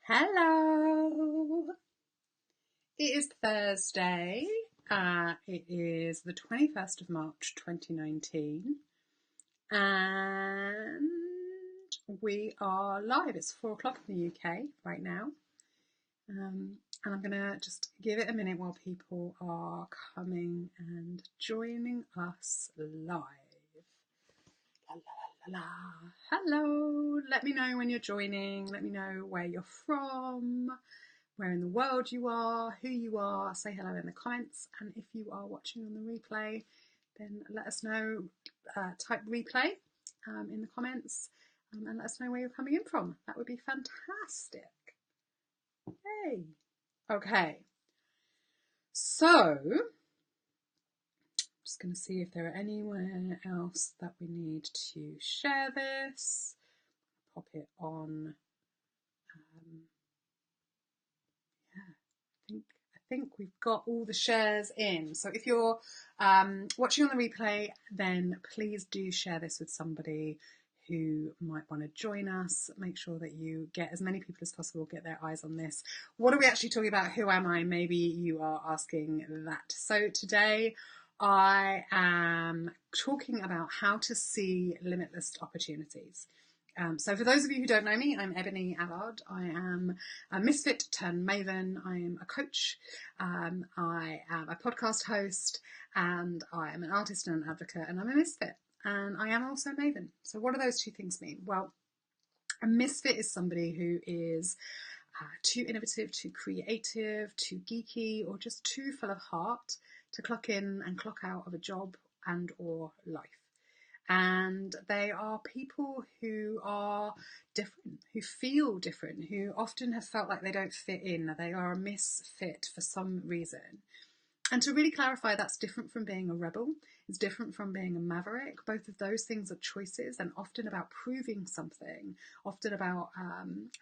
Hello. It is Thursday. It is the 21st of March 2019 and we are live. It's 4 o'clock in the UK right now. And I'm going to just give it a minute while people are coming and joining us live. La, la, la, la. Hello. Let me know when you're joining. Let me know where you're from, where in the world you are, who you are. Say hello in the comments, and if you are watching on the replay, then let us know. Type replay in the comments and let us know where you're coming in from. That would be fantastic. Hey. Okay. So, I'm just going to see if there are anywhere else that we need to share this. Pop it on. I think we've got all the shares in. So if you're watching on the replay, then please do share this with somebody who might want to join us. Make sure that you get as many people as possible, get their eyes on this. What are we actually talking about? Who am I? Maybe you are asking that. So today I am talking about how to see limitless opportunities. So for those of you who don't know me, I'm Ebony Allard. I am a misfit turned maven. I am a coach. I am a podcast host, and I am an artist and an advocate, and I'm a misfit. And I am also a maven. So what do those two things mean? Well, a misfit is somebody who is too innovative, too creative, too geeky, or just too full of heart to clock in and clock out of a job and or life. And they are people who are different, who feel different, who often have felt like they don't fit in, they are a misfit for some reason. And to really clarify, that's different from being a rebel. It's different from being a maverick. Both of those things are choices and often about proving something, often about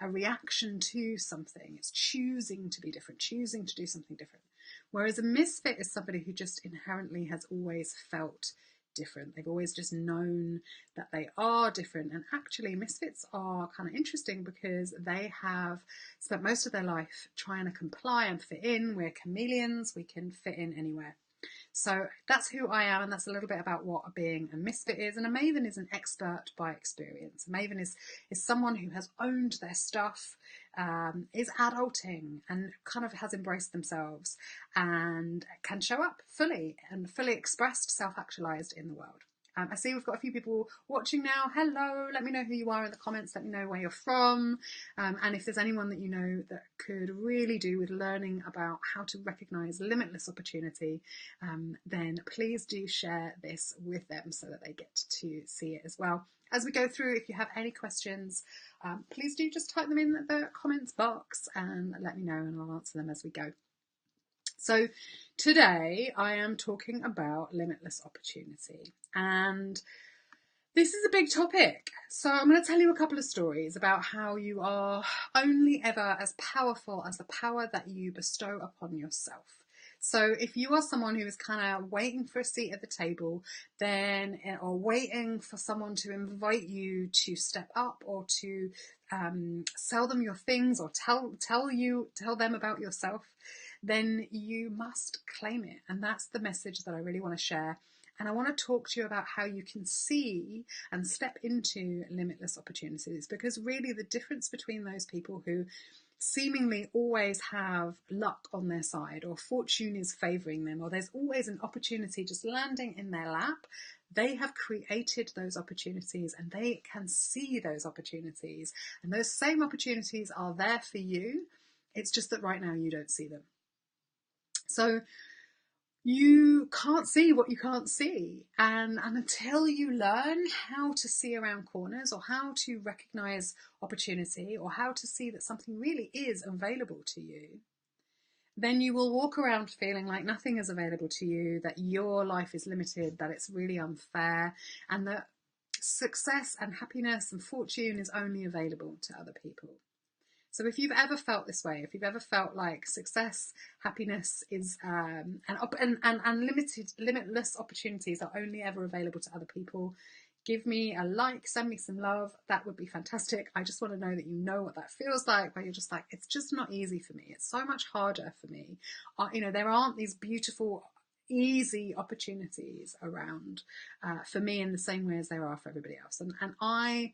a reaction to something. It's choosing to be different, choosing to do something different. Whereas a misfit is somebody who just inherently has always felt different. They've always just known that they are different. And actually misfits are kind of interesting because they have spent most of their life trying to comply and fit in. We're chameleons, we can fit in anywhere. So that's who I am, and that's a little bit about what being a misfit is. And a maven is an expert by experience. A maven is someone who has owned their stuff, is adulting and kind of has embraced themselves and can show up fully and fully expressed, self-actualized in the world. I see we've got a few people watching now. Hello, let me know who you are in the comments. Let me know where you're from. And if there's anyone that you know that could really do with learning about how to recognize limitless opportunity, then please do share this with them so that they get to see it as well. As we go through, if you have any questions, please do just type them in the comments box and let me know and I'll answer them as we go. So today I am talking about limitless opportunity, and this is a big topic. So I'm going to tell you a couple of stories about how you are only ever as powerful as the power that you bestow upon yourself. So if you are someone who is kind of waiting for a seat at the table, then or waiting for someone to invite you to step up or to sell them your things or tell them about yourself, then you must claim it. And that's the message that I really want to share. And I want to talk to you about how you can see and step into limitless opportunities, because really the difference between those people who seemingly always have luck on their side, or fortune is favoring them, or there's always an opportunity just landing in their lap, they have created those opportunities and they can see those opportunities, and those same opportunities are there for you. It's just that right now you don't see them. So you can't see what you can't see, and until you learn how to see around corners, or how to recognize opportunity, or how to see that something really is available to you, then you will walk around feeling like nothing is available to you, that your life is limited, that it's really unfair, and that success and happiness and fortune is only available to other people. So if you've ever felt this way, if you've ever felt like success, happiness is and limitless opportunities are only ever available to other people, Give me a like, send me some love. That would be fantastic. I just want to know that you know what that feels like, where you're just like, it's just not easy for me. It's so much harder for me. There aren't these beautiful, easy opportunities around for me in the same way as there are for everybody else. And I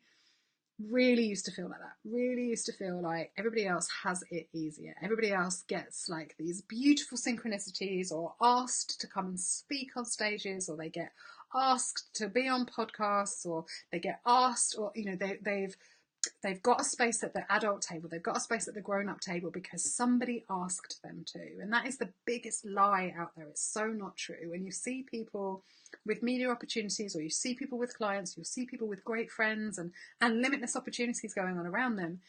really used to feel like that. Really used to feel like everybody else has it easier. Everybody else gets like these beautiful synchronicities, or asked to come and speak on stages, or they get asked to be on podcasts, or they get asked, or they've got a space at the adult table, they've got a space at the grown-up table because somebody asked them to. And that is the biggest lie out there. It's so not true. When you see people with media opportunities, or you see people with clients, you'll see people with great friends and limitless opportunities going on around them,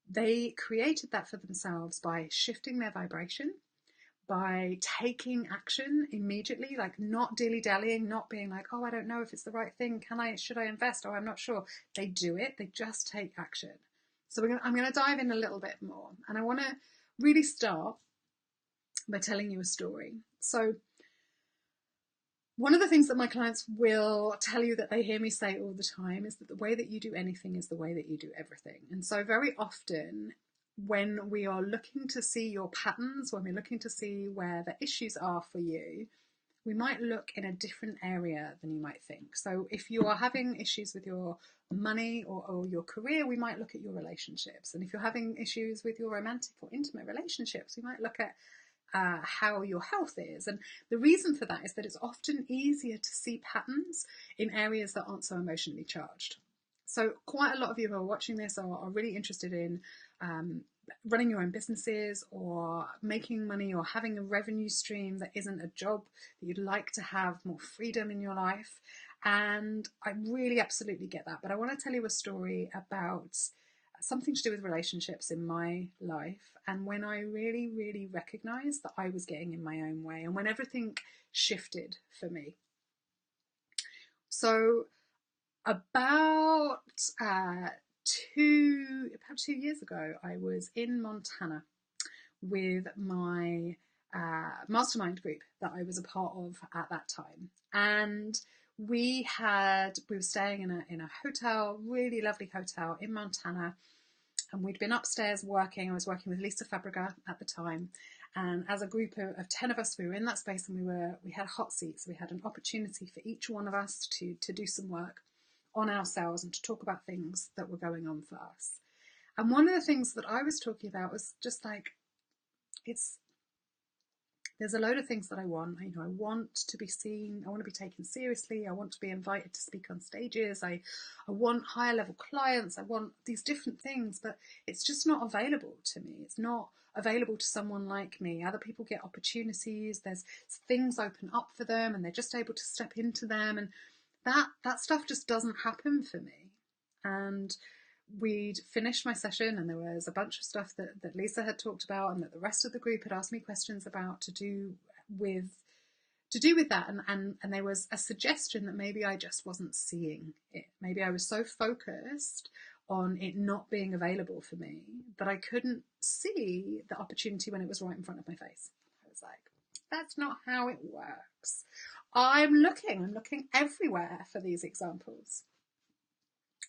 they created that for themselves by shifting their vibration, by taking action immediately, like not dilly-dallying, not being like, oh, I don't know if it's the right thing. Should I invest? Oh, I'm not sure. They do it. They just take action. So I'm going to dive in a little bit more. And I want to really start by telling you a story. So one of the things that my clients will tell you that they hear me say all the time is that the way that you do anything is the way that you do everything. And so very often, when we are looking to see your patterns, when we're looking to see where the issues are for you, we might look in a different area than you might think. So if you are having issues with your money or your career, we might look at your relationships. And if you're having issues with your romantic or intimate relationships, we might look at how your health is. And the reason for that is that it's often easier to see patterns in areas that aren't so emotionally charged. So quite a lot of you who are watching this are really interested in running your own businesses, or making money, or having a revenue stream that isn't a job, that you'd like to have more freedom in your life. And I really absolutely get that. But I want to tell you a story about something to do with relationships in my life, and when I really, really recognized that I was getting in my own way, and when everything shifted for me. So about 2 years ago, I was in Montana with my mastermind group that I was a part of at that time, and we were staying in a hotel, really lovely hotel in Montana, and we'd been upstairs working. I was working with Lisa Fabrica at the time, and as a group of 10 of us, we were in that space, and we had hot seats. We had an opportunity for each one of us to do some work on ourselves and to talk about things that were going on for us. And one of the things that I was talking about was just like, there's a load of things that I want. I want to be seen. I want to be taken seriously. I want to be invited to speak on stages. I want higher level clients. I want these different things, but it's just not available to me. It's not available to someone like me. Other people get opportunities. There's things open up for them, and they're just able to step into them. And that stuff just doesn't happen for me. And we'd finished my session, and there was a bunch of stuff that Lisa had talked about, and that the rest of the group had asked me questions about to do with that. And there was a suggestion that maybe I just wasn't seeing it. Maybe I was so focused on it not being available for me that I couldn't see the opportunity when it was right in front of my face. I was like, that's not how it works. I'm looking everywhere for these examples.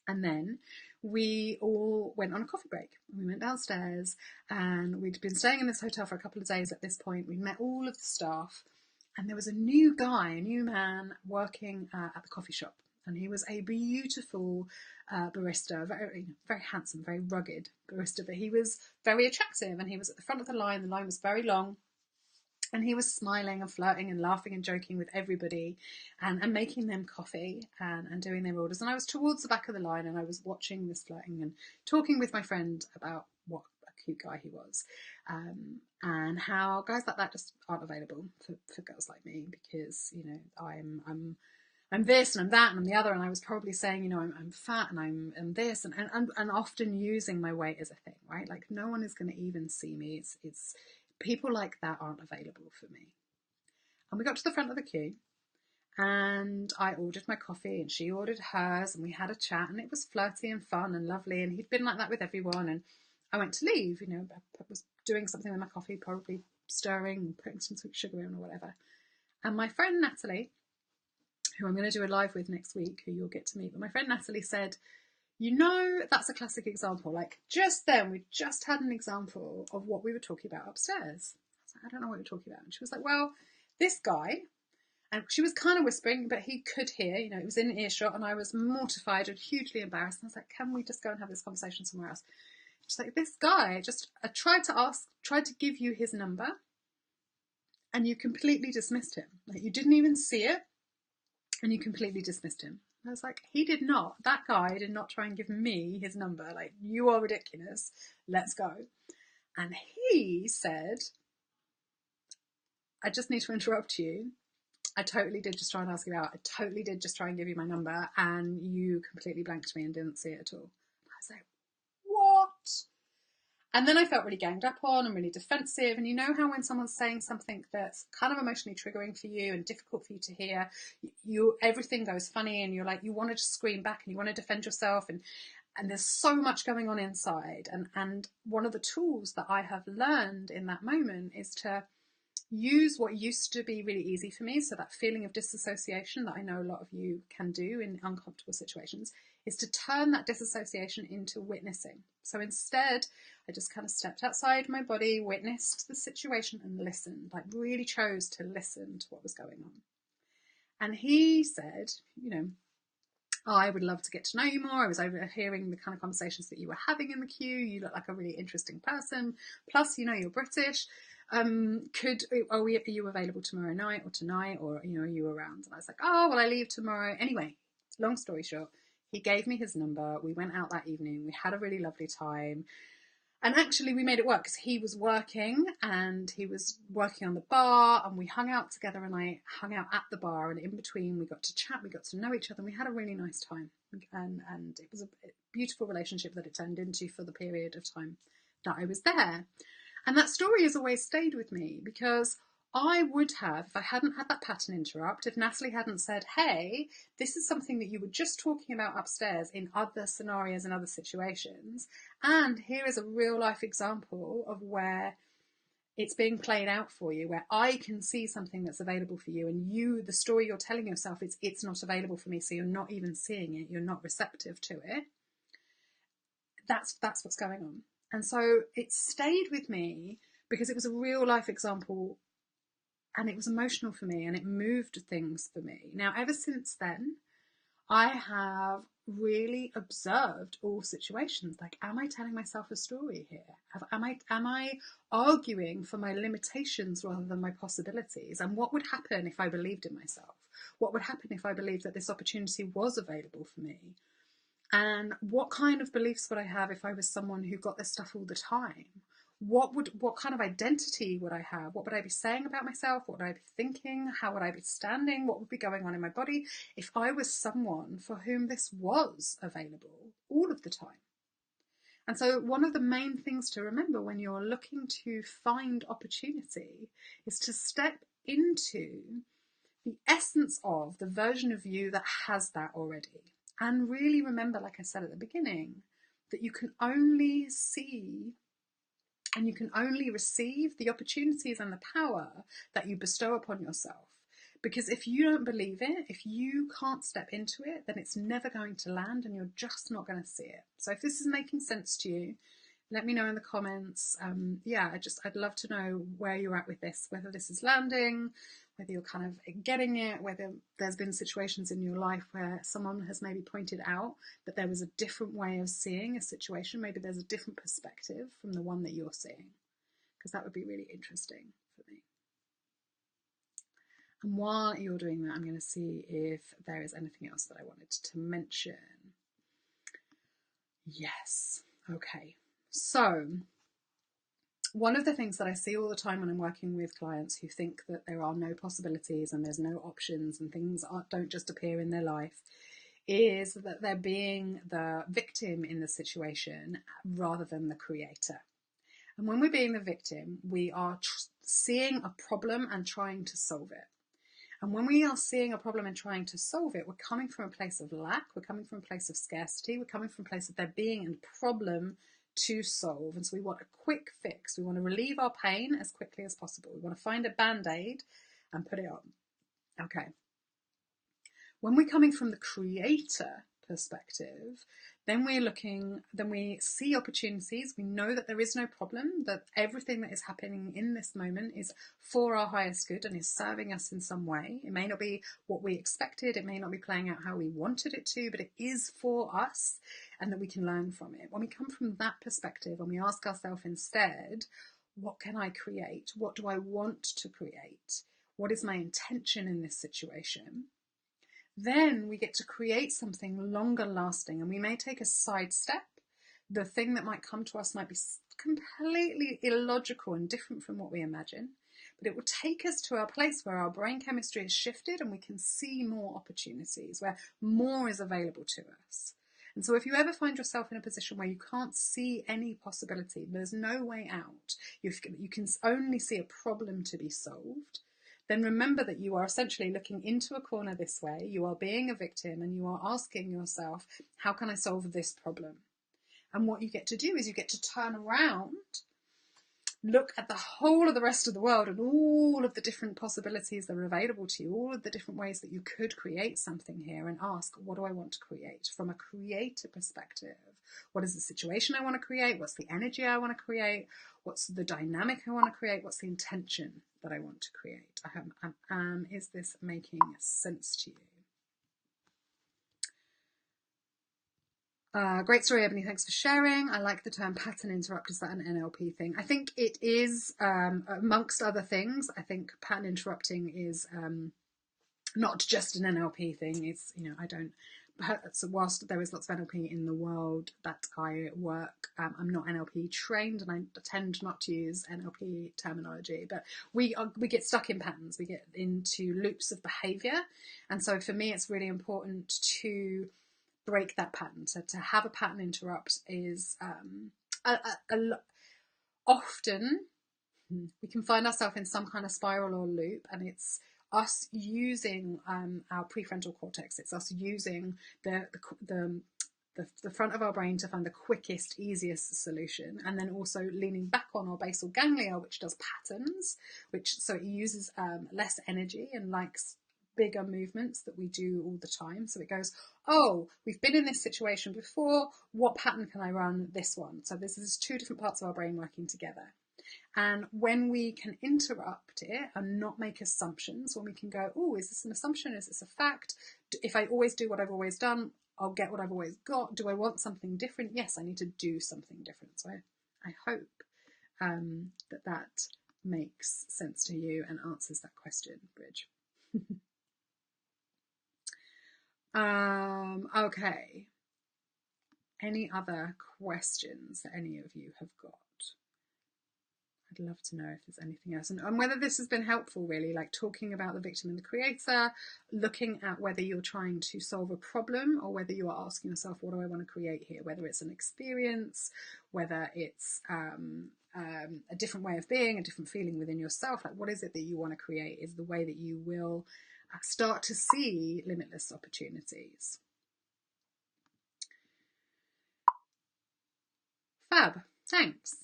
And then we all went on a coffee break. We went downstairs, and we'd been staying in this hotel for a couple of days at this point. We'd met all of the staff, and there was a new man working at the coffee shop. And he was a beautiful barista, very, very handsome, very rugged barista, but he was very attractive, and he was at the front of the line. The line was very long. And he was smiling and flirting and laughing and joking with everybody, and making them coffee and doing their orders. And I was towards the back of the line, and I was watching this flirting and talking with my friend about what a cute guy he was, and how guys like that just aren't available for girls like me, because I'm this and I'm that and I'm the other. And I was probably saying, I'm fat and I'm this and often using my weight as a thing, right? Like, no one is going to even see me. It's people like that aren't available for me. And we got to the front of the queue, and I ordered my coffee, and she ordered hers, and we had a chat, and it was flirty and fun and lovely, and he'd been like that with everyone. And I went to leave, I was doing something with my coffee, probably stirring and putting some sweet sugar in or whatever. And my friend Natalie, who I'm going to do a live with next week, who you'll get to meet. But my friend Natalie said, that's a classic example. Like just then, we just had an example of what we were talking about upstairs. I was like, I don't know what you're talking about. And she was like, well, this guy, and she was kind of whispering, but he could hear, it was in earshot, and I was mortified and hugely embarrassed. And I was like, can we just go and have this conversation somewhere else? She's like, this guy I tried to give you his number, and you completely dismissed him. Like you didn't even see it, and you completely dismissed him. I was like, he did not. That guy did not try and give me his number. Like, you are ridiculous. Let's go. And he said, I just need to interrupt you. I totally did just try and ask you out. I totally did just try and give you my number, and you completely blanked me and didn't see it at all. I was like, what? And then I felt really ganged up on and really defensive. And you know how when someone's saying something that's kind of emotionally triggering for you and difficult for you to hear, everything goes funny, and you're like, you want to just scream back and you want to defend yourself, and there's so much going on inside. And one of the tools that I have learned in that moment is to use what used to be really easy for me. So that feeling of disassociation that I know a lot of you can do in uncomfortable situations, is to turn that disassociation into witnessing. So instead, I just kind of stepped outside my body, witnessed the situation and listened, like really chose to listen to what was going on. And he said, I would love to get to know you more. I was overhearing the kind of conversations that you were having in the queue. You look like a really interesting person. Plus, you're British. Are you available tomorrow night or tonight, or are you around? And I was like, oh well, I leave tomorrow anyway. Long story short, he gave me his number. We went out that evening. We had a really lovely time, and actually we made it work because he was working and he was working on the bar, and we hung out together, and I hung out at the bar, and in between we got to chat, we got to know each other, and we had a really nice time, and it was a beautiful relationship that it turned into for the period of time that I was there. And that story has always stayed with me, because I would have, if I hadn't had that pattern interrupt, if Natalie hadn't said, hey, this is something that you were just talking about upstairs in other scenarios and other situations, and here is a real life example of where it's being played out for you, where I can see something that's available for you, and the story you're telling yourself, it's not available for me, so you're not even seeing it, you're not receptive to it. That's what's going on. And so it stayed with me because it was a real life example, and it was emotional for me, and it moved things for me. Now, ever since then, I have really observed all situations. Like, am I telling myself a story here? Am I arguing for my limitations rather than my possibilities? And what would happen if I believed in myself? What would happen if I believed that this opportunity was available for me? And what kind of beliefs would I have if I was someone who got this stuff all the time? What kind of identity would I have? What would I be saying about myself? What would I be thinking? How would I be standing? What would be going on in my body if I was someone for whom this was available all of the time? And so one of the main things to remember when you're looking to find opportunity is to step into the essence of the version of you that has that already. And really remember, like I said at the beginning, that you can only see and you can only receive the opportunities and the power that you bestow upon yourself. Because if you don't believe it, if you can't step into it, then it's never going to land, and you're just not going to see it. So if this is making sense to you, let me know in the comments. I'd love to know where you're at with this, whether this is landing, whether you're kind of getting it, whether there's been situations in your life where someone has maybe pointed out that there was a different way of seeing a situation. Maybe there's a different perspective from the one that you're seeing, because that would be really interesting for me. And while you're doing that, I'm going to see if there is anything else that I wanted to mention. Yes. Okay. So one of the things that I see all the time when I'm working with clients who think that there are no possibilities and there's no options and things don't just appear in their life is that they're being the victim in the situation rather than the creator. And when we're being the victim, we are seeing a problem and trying to solve it. And when we are seeing a problem and trying to solve it, we're coming from a place of lack, we're coming from a place of scarcity, we're coming from a place of there being a problem to solve. And so we want a quick fix. We want to relieve our pain as quickly as possible. We want to find a band-aid and put it on. Okay. When we're coming from the creator perspective, then we see opportunities. We know that there is no problem, that everything that is happening in this moment is for our highest good and is serving us in some way. It may not be what we expected, it may not be playing out how we wanted it to, but it is for us, and that we can learn from it. When we come from that perspective and we ask ourselves instead, what can I create? What do I want to create? What is my intention in this situation? Then we get to create something longer lasting, and we may take a sidestep. The thing that might come to us might be completely illogical and different from what we imagine, but it will take us to a place where our brain chemistry is shifted and we can see more opportunities, where more is available to us. And so if you ever find yourself in a position where you can't see any possibility, there's no way out, you can only see a problem to be solved, then remember that you are essentially looking into a corner this way, you are being a victim, and you are asking yourself, how can I solve this problem? And what you get to do is you get to turn around, look at the whole of the rest of the world and all of the different possibilities that are available to you, all of the different ways that you could create something here, and ask, what do I want to create? From a creator perspective, what is the situation I want to create? What's the energy I want to create? What's the dynamic I want to create? What's the intention that I want to create? Is this making sense to you? Great story, Ebony. Thanks for sharing. I like the term pattern interrupt. Is that an NLP thing? I think it is, amongst other things. I think pattern interrupting is not just an NLP thing. It's, I don't. So whilst there is lots of NLP in the world that I work, I'm not NLP trained, and I tend not to use NLP terminology. But we get stuck in patterns. We get into loops of behaviour, and so for me, it's really important to break that pattern. So to have a pattern interrupt is often we can find ourselves in some kind of spiral or loop, and it's us using our prefrontal cortex. It's us using the front of our brain to find the quickest, easiest solution, and then also leaning back on our basal ganglia, which does patterns, so it uses less energy and likes bigger movements that we do all the time. So it goes, oh, we've been in this situation before, what pattern can I run? This one. So this is two different parts of our brain working together. And when we can interrupt it and not make assumptions, when we can go, oh, is this an assumption? Is this a fact? If I always do what I've always done, I'll get what I've always got. Do I want something different? Yes, I need to do something different. So I hope that makes sense to you and answers that question, Bridge. Okay. Any other questions that any of you have got? I'd love to know if there's anything else, and whether this has been helpful, really, like talking about the victim and the creator, looking at whether you're trying to solve a problem or whether you are asking yourself, what do I want to create here? Whether it's an experience, whether it's a different way of being, a different feeling within yourself, like what is it that you want to create is the way that you will start to see limitless opportunities. Fab, thanks.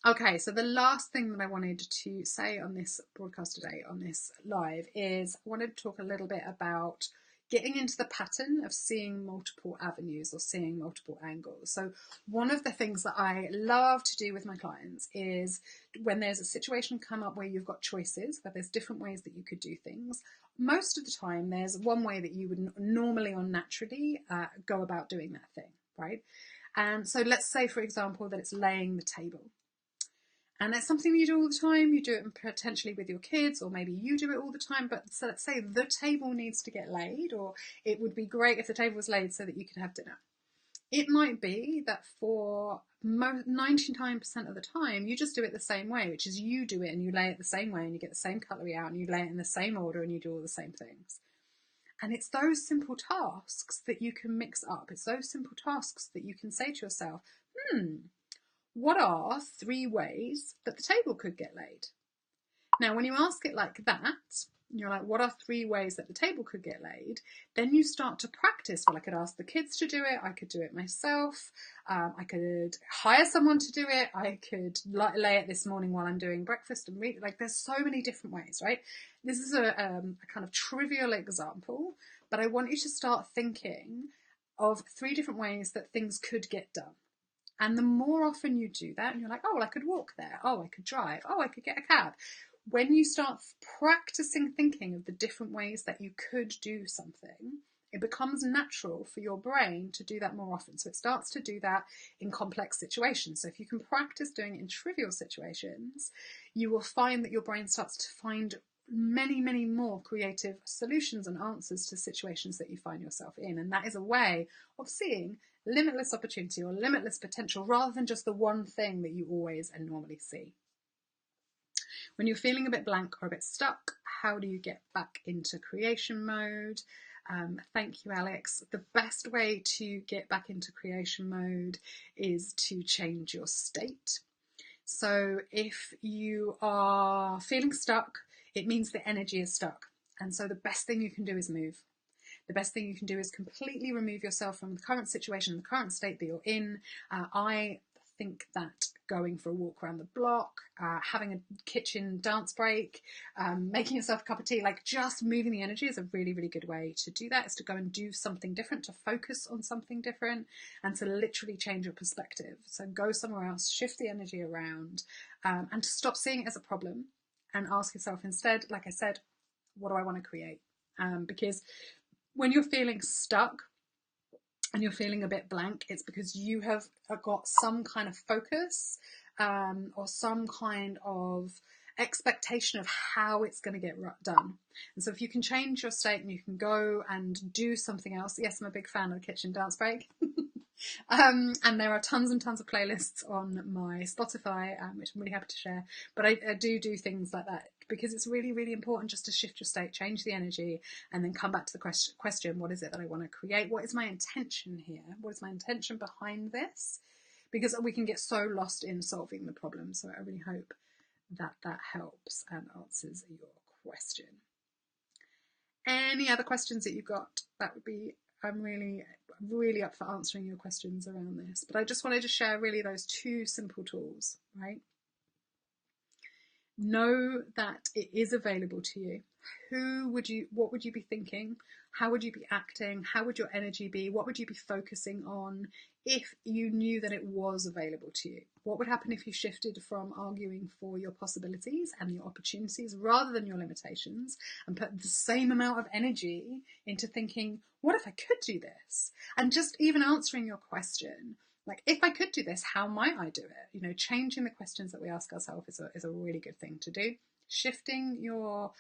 Okay, so the last thing that I wanted to say on this broadcast today, on this live, is I wanted to talk a little bit about getting into the pattern of seeing multiple avenues or seeing multiple angles. So one of the things that I love to do with my clients is when there's a situation come up where you've got choices, where there's different ways that you could do things, most of the time there's one way that you would normally or naturally go about doing that thing, right? And so let's say, for example, that it's laying the table. And it's something you do all the time. You do it potentially with your kids, or maybe you do it all the time. But so let's say the table needs to get laid, or it would be great if the table was laid so that you could have dinner. It might be that for 99% of the time, you just do it the same way, which is you do it and you lay it the same way and you get the same cutlery out and you lay it in the same order and you do all the same things. And it's those simple tasks that you can mix up. It's those simple tasks that you can say to yourself, what are 3 ways that the table could get laid? Now, when you ask it like that, You're like, what are 3 ways that the table could get laid? Then you start to practice. Well, I could ask the kids to do it. I could do it myself. I could hire someone to do it. I could lay it this morning while I'm doing breakfast and read. Like, there's so many different ways, right? This is a kind of trivial example, but I want you to start thinking of 3 different ways that things could get done. And the more often you do that, and you're like, oh, well, I could walk there. Oh, I could drive. Oh, I could get a cab. When you start practicing thinking of the different ways that you could do something, it becomes natural for your brain to do that more often. So it starts to do that in complex situations. So if you can practice doing it in trivial situations, you will find that your brain starts to find many, many more creative solutions and answers to situations that you find yourself in. And that is a way of seeing limitless opportunity or limitless potential rather than just the one thing that you always and normally see. When you're feeling a bit blank or a bit stuck, how do you get back into creation mode? Thank you, Alex. The best way to get back into creation mode is to change your state. So if you are feeling stuck, it means the energy is stuck. And so the best thing you can do is move. The best thing you can do is completely remove yourself from the current situation, the current state that you're in. I think that going for a walk around the block, having a kitchen dance break, making yourself a cup of tea, like just moving the energy is a really, really good way to do that, is to go and do something different, to focus on something different, and to literally change your perspective. So go somewhere else, shift the energy around, and to stop seeing it as a problem and ask yourself instead, like I said, what do I want to create? Because when you're feeling stuck and you're feeling a bit blank, it's because you have got some kind of focus or some kind of expectation of how it's going to get done. And so if you can change your state and you can go and do something else, yes, I'm a big fan of the kitchen dance break. And there are tons and tons of playlists on my Spotify, which I'm really happy to share. But I do things like that because it's really, really important just to shift your state, change the energy, and then come back to the question, what is it that I want to create? What is my intention here? What is my intention behind this? Because we can get so lost in solving the problem. So I really hope that that helps and answers your question. Any other questions that you've got? That would be, I'm really up for answering your questions around this. But I just wanted to share really those 2 simple tools, right? Know that it is available to you. What would you be thinking? How would you be acting? How would your energy be? What would you be focusing on if you knew that it was available to you? What would happen if you shifted from arguing for your possibilities and your opportunities rather than your limitations and put the same amount of energy into thinking, what if I could do this? And just even answering your question, like, if I could do this, how might I do it? You know, changing the questions that we ask ourselves is a really good thing to do. Shifting your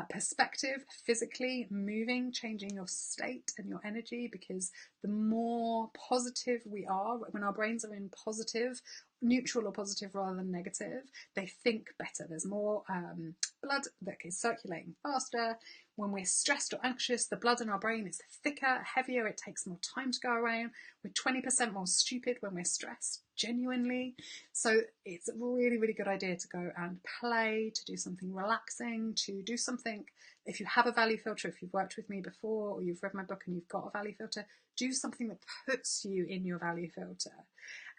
perspective, physically moving, changing your state and your energy, because the more positive we are, when our brains are in positive, neutral or positive rather than negative, they think better. There's more blood that is circulating faster. When we're stressed or anxious, the blood in our brain is thicker, heavier, it takes more time to go around. We're 20% more stupid when we're stressed, genuinely. So it's a really, really good idea to go and play, to do something relaxing, to do something. If you have a value filter, if you've worked with me before or you've read my book and you've got a value filter, do something that puts you in your value filter.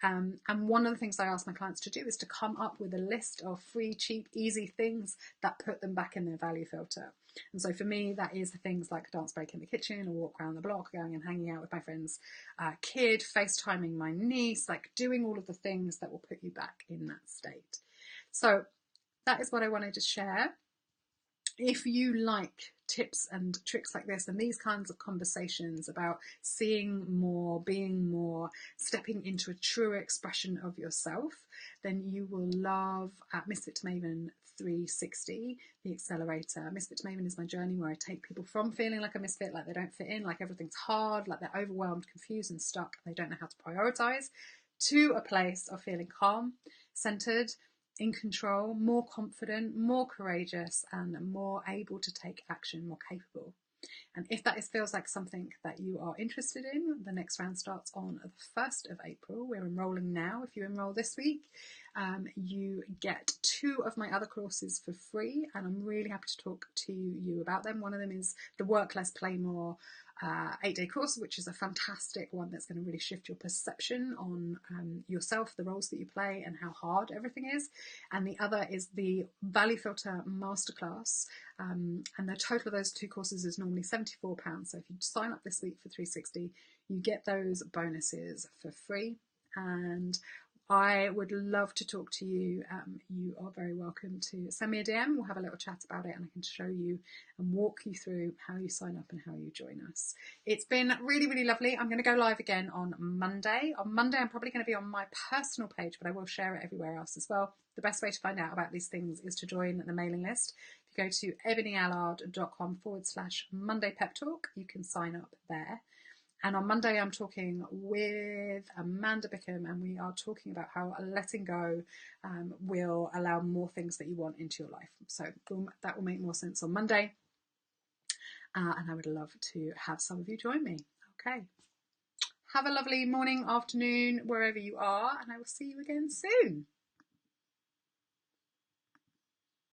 And one of the things I ask my clients to do is to come up with a list of free, cheap, easy things that put them back in their value filter. And so for me, that is the things like a dance break in the kitchen, a walk around the block, going and hanging out with my friend's kid, FaceTiming my niece, like doing all of the things that will put you back in that state. So that is what I wanted to share. If you like tips and tricks like this and these kinds of conversations about seeing more, being more, stepping into a truer expression of yourself, then you will love Misfit to Maven 360, the accelerator. Misfit to Maven is my journey where I take people from feeling like a misfit, like they don't fit in, like everything's hard, like they're overwhelmed, confused and stuck, and they don't know how to prioritize, to a place of feeling calm, centered, in control, more confident, more courageous, and more able to take action, more capable. And if that feels like something that you are interested in, the next round starts on the 1st of April. We're enrolling now. If you enroll this week, you get 2 of my other courses for free, and I'm really happy to talk to you about them. One of them is the Work Less, Play More 8-day course, which is a fantastic one that's going to really shift your perception on yourself, the roles that you play, and how hard everything is. And the other is the Value Filter Masterclass. And the total of those 2 courses is normally £74. So if you sign up this week for 360, you get those bonuses for free. And I would love to talk to you. You are very welcome to send me a DM. We'll have a little chat about it, and I can show you and walk you through how you sign up and how you join us. It's been really, really lovely. I'm going to go live again on Monday. On Monday, I'm probably going to be on my personal page, but I will share it everywhere else as well. The best way to find out about these things is to join the mailing list. If you go to ebonyallard.com/Monday Pep Talk, you can sign up there. And on Monday, I'm talking with Amanda Bickham, and we are talking about how letting go will allow more things that you want into your life. So that will make more sense on Monday. And I would love to have some of you join me. Okay. Have a lovely morning, afternoon, wherever you are, and I will see you again soon.